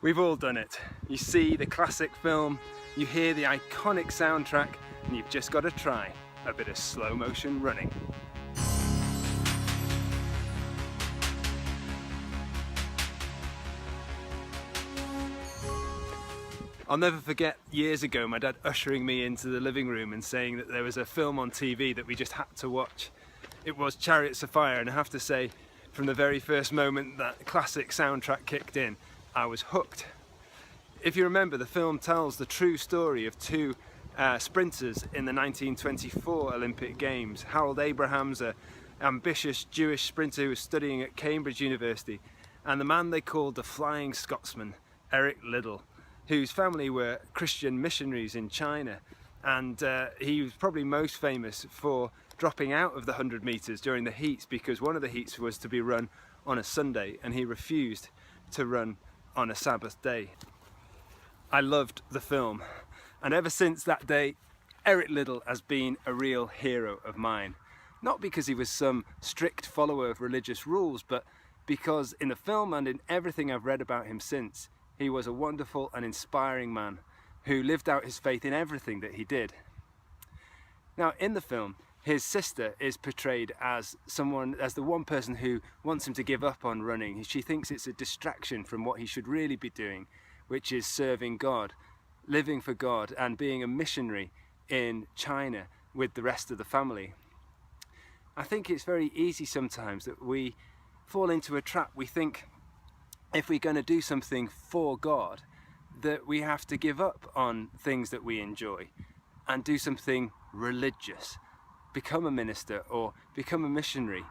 We've all done it. You see the classic film, you hear the iconic soundtrack, and you've just got to try a bit of slow motion running. I'll never forget years ago my dad ushering me into the living room and saying that there was a film on TV that we just had to watch. It was Chariots of Fire, and I have to say, from the very first moment that classic soundtrack kicked in, I was hooked. If you remember, the film tells the true story of two sprinters in the 1924 Olympic Games. Harold Abrahams, an ambitious Jewish sprinter who was studying at Cambridge University, and the man they called the Flying Scotsman, Eric Liddell, whose family were Christian missionaries in China, and he was probably most famous for dropping out of the 100 metres during the heats, because one of the heats was to be run on a Sunday and he refused to run on a Sabbath day. I loved the film, and ever since that day Eric Liddell has been a real hero of mine. Not because he was some strict follower of religious rules, but because in the film and in everything I've read about him since, he was a wonderful and inspiring man who lived out his faith in everything that he did. Now, in the film, his sister is portrayed as the one person who wants him to give up on running. She thinks it's a distraction from what he should really be doing, which is serving God, living for God, and being a missionary in China with the rest of the family. I think it's very easy sometimes that we fall into a trap. We think if we're going to do something for God, that we have to give up on things that we enjoy and do something religious, become a minister or become a missionary.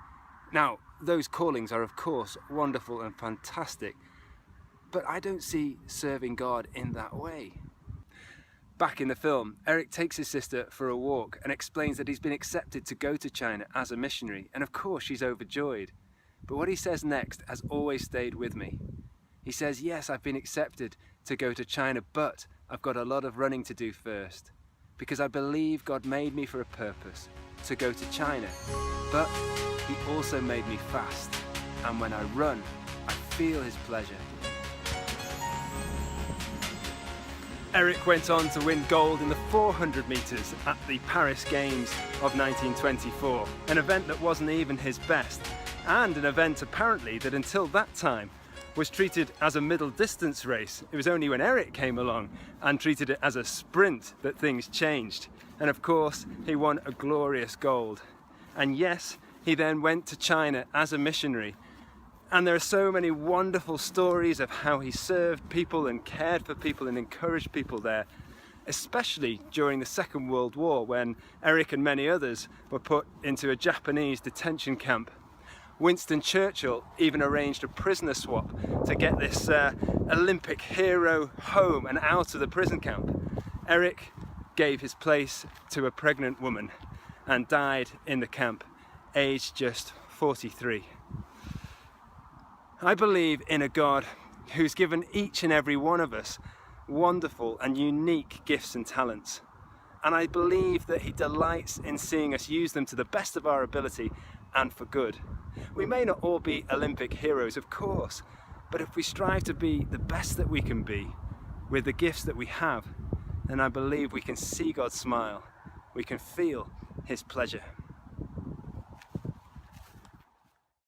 Now, those callings are of course wonderful and fantastic, but I don't see serving God in that way. Back in the film, Eric takes his sister for a walk and explains that he's been accepted to go to China as a missionary, and of course she's overjoyed. But what he says next has always stayed with me. He says, yes, I've been accepted to go to China, but I've got a lot of running to do first, because I believe God made me for a purpose, to go to China, but he also made me fast, and when I run, I feel his pleasure. Eric went on to win gold in the 400 metres at the Paris Games of 1924, an event that wasn't even his best, and an event apparently that until that time was treated as a middle distance race. It was only when Eric came along and treated it as a sprint that things changed. And of course, he won a glorious gold. And yes, he then went to China as a missionary. And there are so many wonderful stories of how he served people and cared for people and encouraged people there, especially during the Second World War, when Eric and many others were put into a Japanese detention camp. Winston Churchill even arranged a prisoner swap to get this Olympic hero home and out of the prison camp. Eric gave his place to a pregnant woman and died in the camp, aged just 43. I believe in a God who's given each and every one of us wonderful and unique gifts and talents. And I believe that he delights in seeing us use them to the best of our ability and for good. We may not all be Olympic heroes, of course, but if we strive to be the best that we can be with the gifts that we have, then I believe we can see God smile, we can feel his pleasure.